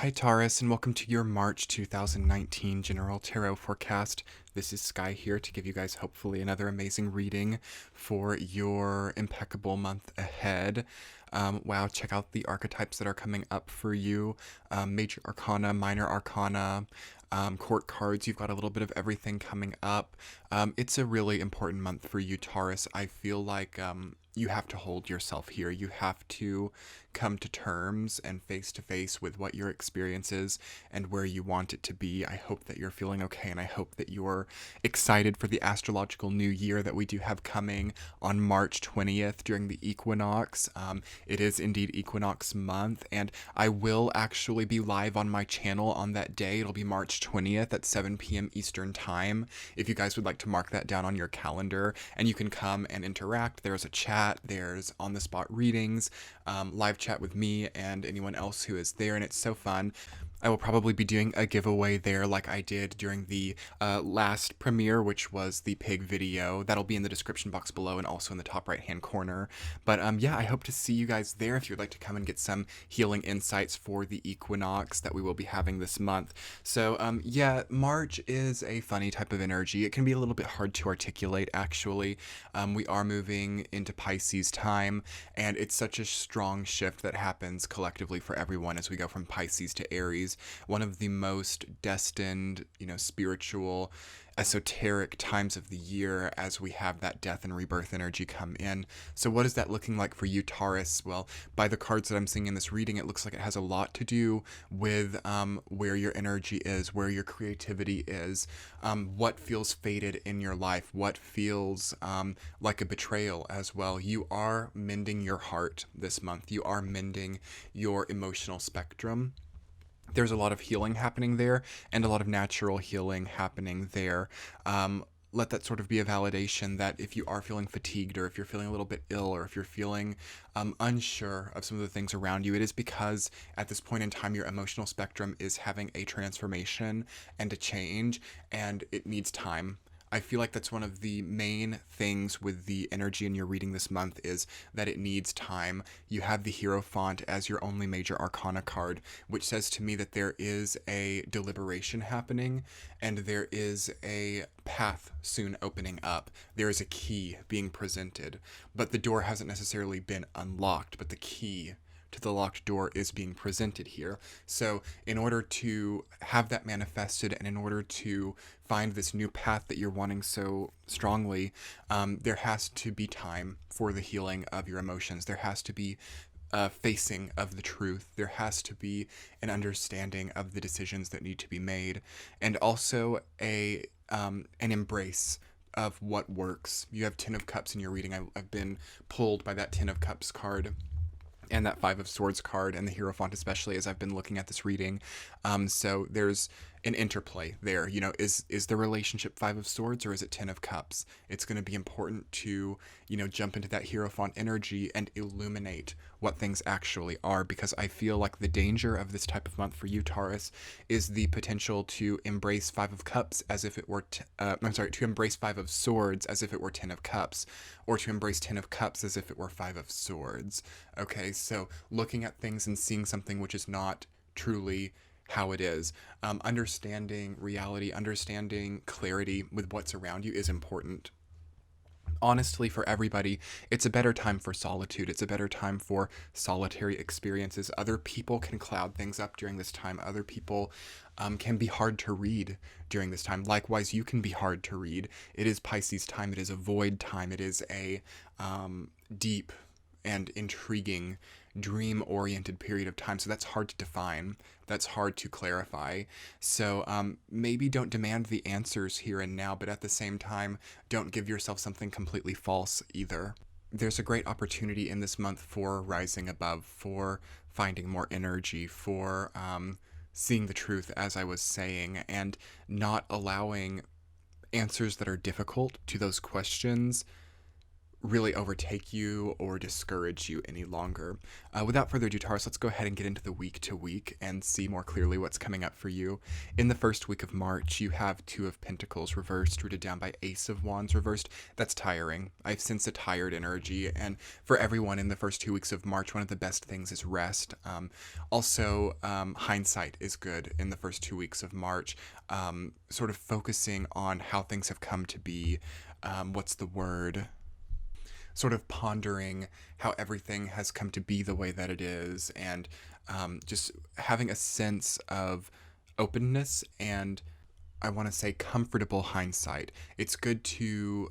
Hi, Taurus, and welcome to your March 2019 General Tarot Forecast. This is Sky here to give you guys hopefully another amazing reading for your impeccable month ahead. Wow, check out the archetypes that are coming up for you. Major Arcana, Minor Arcana, court cards. You've got a little bit of everything coming up. It's a really important month for you, Taurus. I feel like you have to hold yourself here. You have to come to terms and face to face with what your experience is and where you want it to be. I hope that you're feeling okay, and I hope that you're excited for the astrological new year that we do have coming on March 20th during the equinox. It is indeed equinox month, and I will actually be live on my channel on that day. It'll be March 20th at 7 p.m. Eastern Time. If you guys would like to mark that down on your calendar, and you can come and interact. There's a chat, there's on-the-spot readings, live chat with me and anyone else who is there, and it's so fun. I will probably be doing a giveaway there like I did during the last premiere, which was the pig video. That'll be in the description box below and also in the top right hand corner. But yeah, I hope to see you guys there if you'd like to come and get some healing insights for the equinox that we will be having this month. So yeah, March is a funny type of energy. It can be a little bit hard to articulate, actually. We are moving into Pisces time, and it's such a strong shift that happens collectively for everyone as we go from Pisces to Aries. One of the most destined, spiritual, esoteric times of the year as we have that death and rebirth energy come in. So what is that looking like for you, Taurus? Well, by the cards that I'm seeing in this reading, it looks like it has a lot to do with where your energy is, where your creativity is, what feels fated in your life, what feels like a betrayal as well. You are mending your heart this month. You are mending your emotional spectrum. There's a lot of healing happening there and a lot of natural healing happening there. Let that sort of be a validation that if you are feeling fatigued, or if you're feeling a little bit ill, or if you're feeling unsure of some of the things around you, it is because at this point in time your emotional spectrum is having a transformation and a change, and it needs time. I feel like that's one of the main things with the energy in your reading this month, is that it needs time. You have the Hierophant as your only major arcana card, which says to me that there is a deliberation happening and there is a path soon opening up. There is a key being presented, but the door hasn't necessarily been unlocked, but the key to the locked door is being presented here. So in order to have that manifested, and in order to find this new path that you're wanting so strongly, there has to be time for the healing of your emotions. There has to be facing of the truth. There has to be an understanding of the decisions that need to be made, and also an embrace of what works. You have Ten of Cups in your reading. I've been pulled by that Ten of Cups card and that Five of Swords card, and the Hierophant especially, as I've been looking at this reading. So there's an interplay there. Is the relationship Five of Swords, or is it Ten of Cups? It's going to be important to, jump into that Hierophant energy and illuminate what things actually are, because I feel like the danger of this type of month for you, Taurus, is the potential to embrace Five of Cups as if it were, to embrace Five of Swords as if it were Ten of Cups, or to embrace Ten of Cups as if it were Five of Swords. Okay, so looking at things and seeing something which is not truly how it is. Understanding reality, understanding clarity with what's around you is important. Honestly, for everybody, it's a better time for solitude. It's a better time for solitary experiences. Other people can cloud things up during this time. Other people can be hard to read during this time. Likewise, you can be hard to read. It is Pisces time. It is a void time. It is a deep and intriguing, dream-oriented period of time. So that's hard to define. That's hard to clarify. So maybe don't demand the answers here and now, but at the same time, don't give yourself something completely false either. There's a great opportunity in this month for rising above, for finding more energy, for seeing the truth, as I was saying, and not allowing answers that are difficult to those questions really overtake you or discourage you any longer. Without further ado, Taurus, let's go ahead and get into the week to week and see more clearly what's coming up for you. In the first week of March, you have Two of Pentacles reversed, rooted down by Ace of Wands reversed. That's tiring. I've sensed a tired energy, and for everyone in the first 2 weeks of March, one of the best things is rest. Hindsight is good in the first 2 weeks of March, sort of focusing on how things have come to be. What's the word? Sort of pondering how everything has come to be the way that it is, and just having a sense of openness and, I want to say, comfortable hindsight. It's good to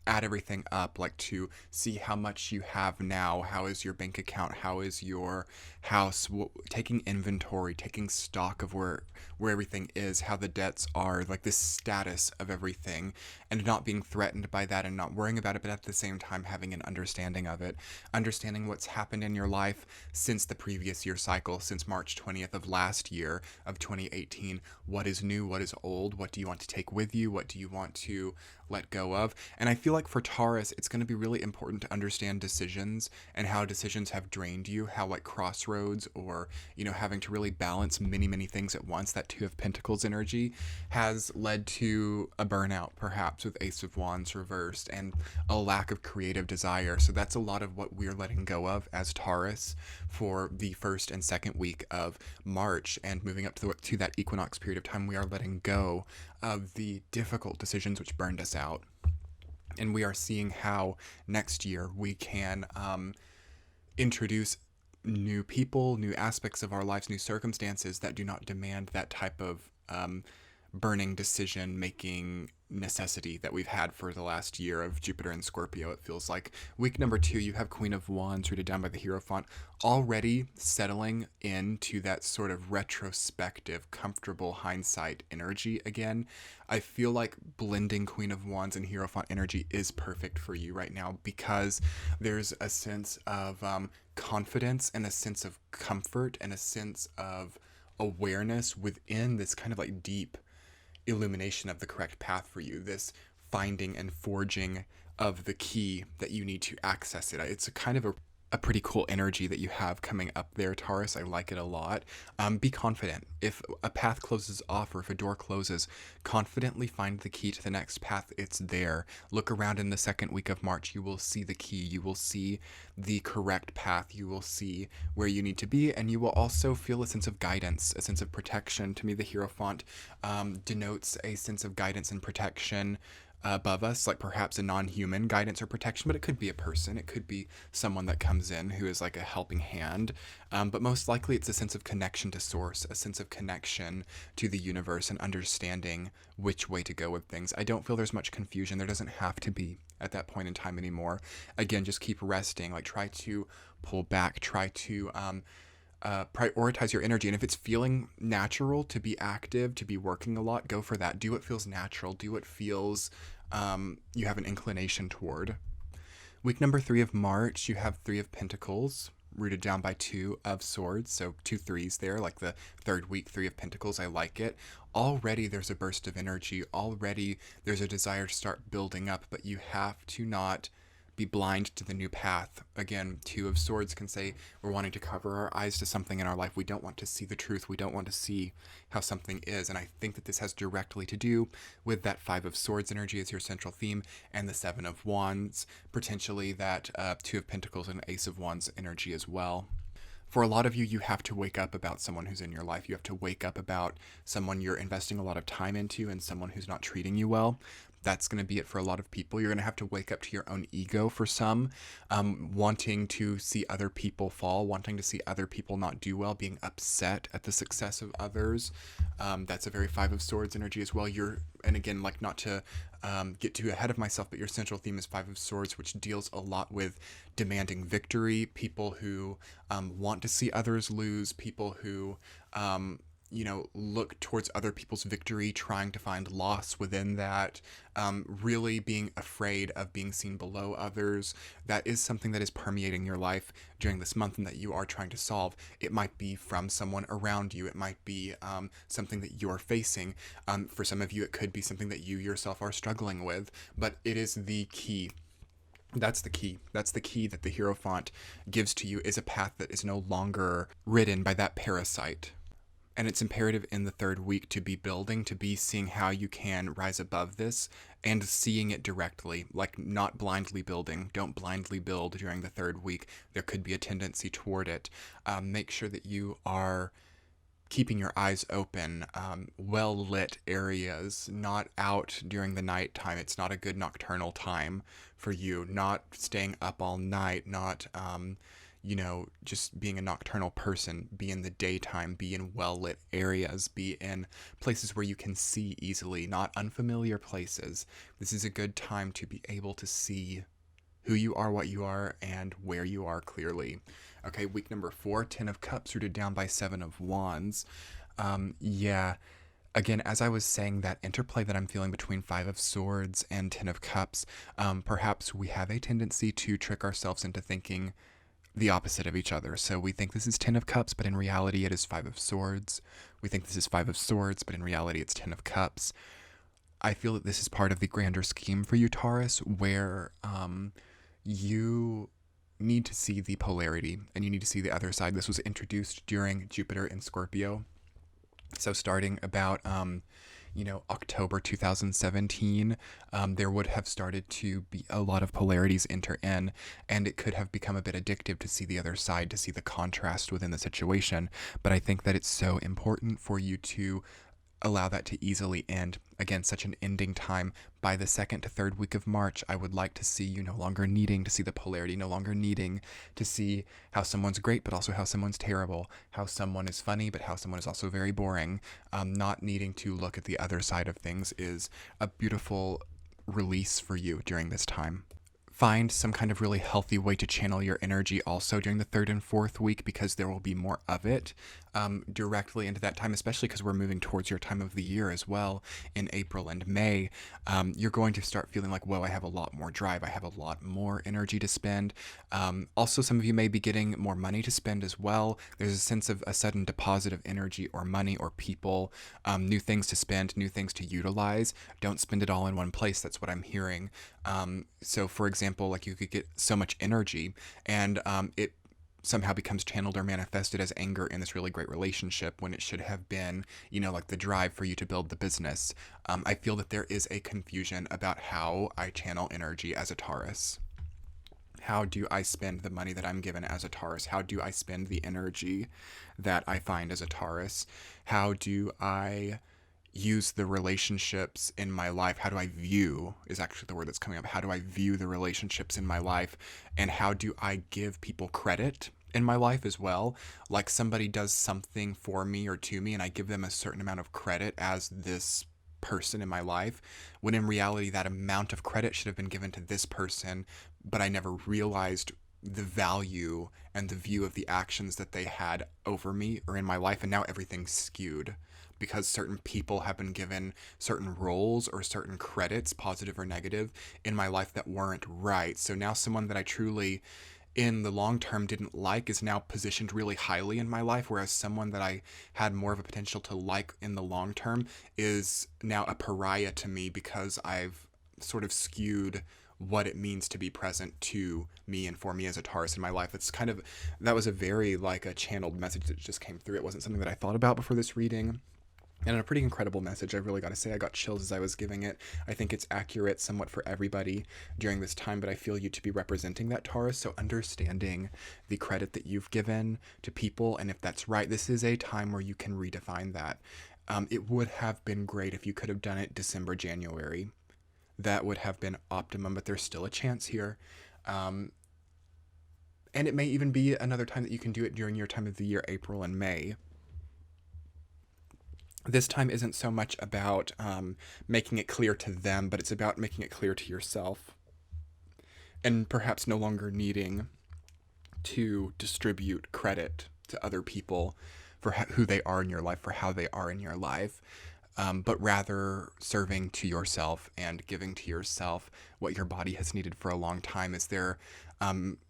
add everything up, like to see how much you have now. How is your bank account? How is your house? Taking inventory, taking stock of where everything is, how the debts are, like this status of everything, and not being threatened by that and not worrying about it, but at the same time having an understanding of it, understanding what's happened in your life since the previous year cycle, since March 20th of last year of 2018. What is new? What is old? What do you want to take with you? What do you want to let go of? And I feel like for Taurus, it's going to be really important to understand decisions and how decisions have drained you, how like crossroads, or, having to really balance many things at once. That Two of Pentacles energy has led to a burnout, perhaps with Ace of Wands reversed, and a lack of creative desire. So that's a lot of what we're letting go of as Taurus for the first and second week of March, and moving up to that equinox period of time. We are letting go of the difficult decisions which burned us out. And we are seeing how next year we can introduce new people, new aspects of our lives, new circumstances that do not demand that type of burning decision making necessity that we've had for the last year of Jupiter and Scorpio. It feels like week number 2, you have Queen of Wands rooted down by the Hierophant, already settling into that sort of retrospective, comfortable hindsight energy again. I feel like blending Queen of Wands and Hierophant energy is perfect for you right now, because there's a sense of confidence and a sense of comfort and a sense of awareness within this kind of like deep illumination of the correct path for you, this finding and forging of the key that you need to access it. It's a kind of a pretty cool energy that you have coming up there, Taurus. I like it a lot. Be confident. If a path closes off, or if a door closes, confidently find the key to the next path. It's there. Look around in the second week of March. You will see the key. You will see the correct path. You will see where you need to be, and you will also feel a sense of guidance, a sense of protection. To me, the Hierophant denotes a sense of guidance and protection above us, like perhaps a non-human guidance or protection, but it could be a person, it could be someone that comes in who is like a helping hand, but most likely it's a sense of connection to source, a sense of connection to the universe, and understanding which way to go with things. I don't feel there's much confusion. There doesn't have to be at that point in time anymore. Again, just keep resting, like try to pull back, try to prioritize your energy. And if it's feeling natural to be active, to be working a lot, go for that. Do what feels natural. Do what feels you have an inclination toward. Week number 3 of March, you have Three of Pentacles rooted down by Two of Swords. So 2 threes there, like the third week, Three of Pentacles. I like it. Already there's a burst of energy. Already there's a desire to start building up, but you have to not be blind to the new path. Again, Two of Swords can say we're wanting to cover our eyes to something in our life. We don't want to see the truth. We don't want to see how something is. And I think that this has directly to do with that Five of Swords energy as your central theme, and the Seven of Wands, potentially that Two of Pentacles and Ace of Wands energy as well. For a lot of you, you have to wake up about someone who's in your life. You have to wake up about someone you're investing a lot of time into and someone who's not treating you well. That's going to be it for a lot of people. You're going to have to wake up to your own ego for some, wanting to see other people fall, wanting to see other people not do well, being upset at the success of others. That's a very Five of Swords energy as well. And again, like not to get too ahead of myself, but your central theme is Five of Swords, which deals a lot with demanding victory, people who want to see others lose, people who look towards other people's victory, trying to find loss within that, really being afraid of being seen below others. That is something that is permeating your life during this month and that you are trying to solve. It might be from someone around you. It might be something that you're facing. For some of you, it could be something that you yourself are struggling with, but it is the key That's the key. That's the key that the Hierophant gives to you, is a path that is no longer ridden by that parasite. And it's imperative in the third week to be building, to be seeing how you can rise above this and seeing it directly, like not blindly building. Don't blindly build during the third week. There could be a tendency toward it. Make sure that you are keeping your eyes open, well lit areas, not out during the night time. It's not a good nocturnal time for you. Not staying up all night, not, just being a nocturnal person. Be in the daytime, be in well lit areas, be in places where you can see easily, not unfamiliar places. This is a good time to be able to see who you are, what you are, and where you are clearly. Okay, week number 4, 10 of Cups rooted down by 7 of Wands. Yeah, again, as I was saying, that interplay that I'm feeling between 5 of Swords and 10 of Cups, perhaps we have a tendency to trick ourselves into thinking the opposite of each other. So we think this is 10 of Cups, but in reality it is 5 of Swords. We think this is 5 of Swords, but in reality it's 10 of Cups. I feel that this is part of the grander scheme for you, Taurus, where you need to see the polarity and you need to see the other side. This was introduced during Jupiter in Scorpio. So starting about, October 2017, there would have started to be a lot of polarities enter in, and it could have become a bit addictive to see the other side, to see the contrast within the situation. But I think that it's so important for you to allow that to easily end. Again, such an ending time. By the 2nd to 3rd week of March, I would like to see you no longer needing to see the polarity, no longer needing to see how someone's great, but also how someone's terrible, how someone is funny, but how someone is also very boring. Not needing to look at the other side of things is a beautiful release for you during this time. Find some kind of really healthy way to channel your energy also during the 3rd and 4th week, because there will be more of it directly into that time, especially because we're moving towards your time of the year as well in April and May. You're going to start feeling like, whoa, I have a lot more drive. I have a lot more energy to spend. Also, some of you may be getting more money to spend as well. There's a sense of a sudden deposit of energy or money or people, new things to spend, new things to utilize. Don't spend it all in one place. That's what I'm hearing. So for example, like you could get so much energy and it somehow becomes channeled or manifested as anger in this really great relationship when it should have been, like the drive for you to build the business. I feel that there is a confusion about how I channel energy as a Taurus. How do I spend the money that I'm given as a Taurus? How do I spend the energy that I find as a Taurus? How do I use the relationships in my life? How do I view, is actually the word that's coming up. How do I view the relationships in my life? And how do I give people credit in my life as well? Like somebody does something for me or to me and I give them a certain amount of credit as this person in my life, when in reality that amount of credit should have been given to this person, but I never realized the value and the view of the actions that they had over me or in my life, and now everything's skewed because certain people have been given certain roles or certain credits, positive or negative, in my life that weren't right. So now someone that I truly, in the long term, didn't like is now positioned really highly in my life, whereas someone that I had more of a potential to like in the long term is now a pariah to me because I've sort of skewed what it means to be present to me and for me as a Taurus in my life. That was a very like a channeled message that just came through. It wasn't something that I thought about before this reading. And a pretty incredible message, I really got to say. I got chills as I was giving it. I think it's accurate somewhat for everybody during this time, but I feel you to be representing that, Taurus. So understanding the credit that you've given to people, and if that's right, this is a time where you can redefine that. It would have been great if you could have done it December, January. That would have been optimum, but there's still a chance here. And it may even be another time that you can do it during your time of the year, April and May. This time isn't so much about making it clear to them, but it's about making it clear to yourself. And perhaps no longer needing to distribute credit to other people for who they are in your life, for how they are in your life, but rather serving to yourself and giving to yourself what your body has needed for a long time. Is there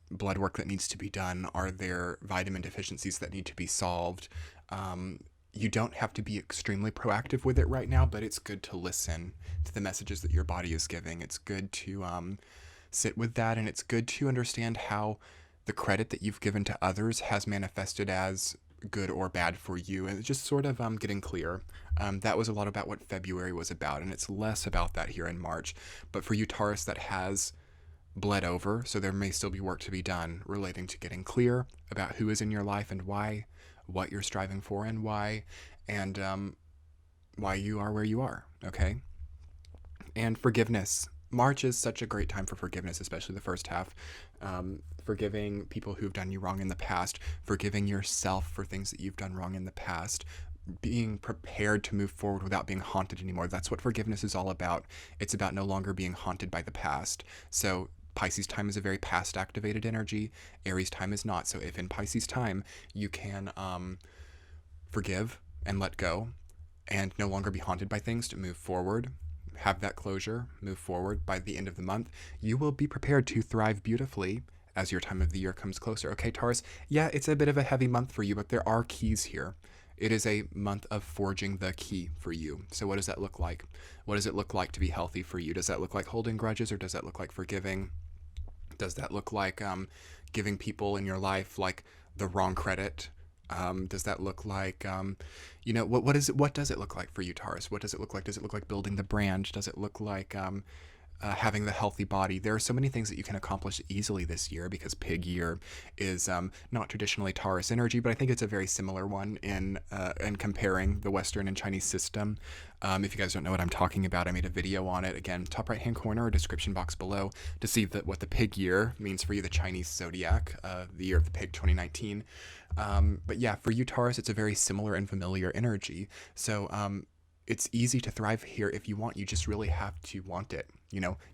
blood work that needs to be done? Are there vitamin deficiencies that need to be solved? You don't have to be extremely proactive with it right now, but it's good to listen to the messages that your body is giving. It's good to sit with that. And it's good to understand how the credit that you've given to others has manifested as good or bad for you, and just sort of getting clear. That was a lot about what February was about, and it's less about that here in March. But for you, Taurus, that has bled over, so there may still be work to be done relating to getting clear about who is in your life and why, what you're striving for and and why you are where you are, okay? And forgiveness. March is such a great time for forgiveness, especially the first half. Forgiving people who've done you wrong in the past, forgiving yourself for things that you've done wrong in the past, being prepared to move forward without being haunted anymore. That's what forgiveness is all about. It's about no longer being haunted by the past. So Pisces time is a very past activated energy. Aries time is not. So if in Pisces time you can forgive and let go and no longer be haunted by things, to move forward, have that closure, move forward by the end of the month, you will be prepared to thrive beautifully as your time of the year comes closer. Okay, Taurus, yeah, it's a bit of a heavy month for you, but there are keys here. It is a month of forging the key for you. So what does that look like? What does it look like to be healthy for you? Does that look like holding grudges, or does that look like forgiving? Does that look like giving people in your life like the wrong credit? Does that look like, what does it look like for you, Taurus? What does it look like? Does it look like building the brand? Does it look like having the healthy body? There are so many things that you can accomplish easily this year, because Pig Year is not traditionally Taurus energy, but I think it's a very similar one in comparing the Western and Chinese system. If you guys don't know what I'm talking about, I made a video on it. Again, top right hand corner or description box below to see what the Pig Year means for you, the Chinese zodiac, the year of the pig 2019. But yeah, for you, Taurus, it's a very similar and familiar energy. So it's easy to thrive here if you want. You just really have to want it.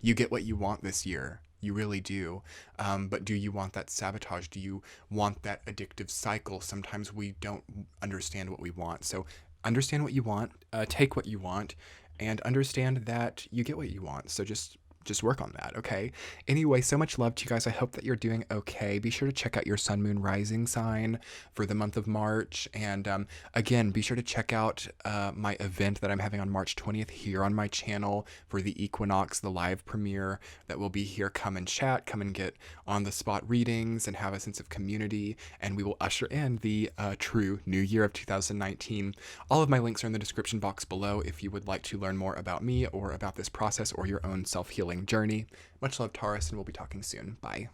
You get what you want this year. You really do. But do you want that sabotage? Do you want that addictive cycle? Sometimes we don't understand what we want. So understand what you want, take what you want, and understand that you get what you want. So just work on that, okay? Anyway, so much love to you guys. I hope that you're doing okay. Be sure to check out your sun, moon, rising sign for the month of March. And again, be sure to check out my event that I'm having on March 20th here on my channel for the equinox, the live premiere that will be here. Come and chat, come and get on the spot readings and have a sense of community. And we will usher in the true new year of 2019. All of my links are in the description box below if you would like to learn more about me or about this process or your own self-healing journey. Much love, Taurus, and we'll be talking soon. Bye.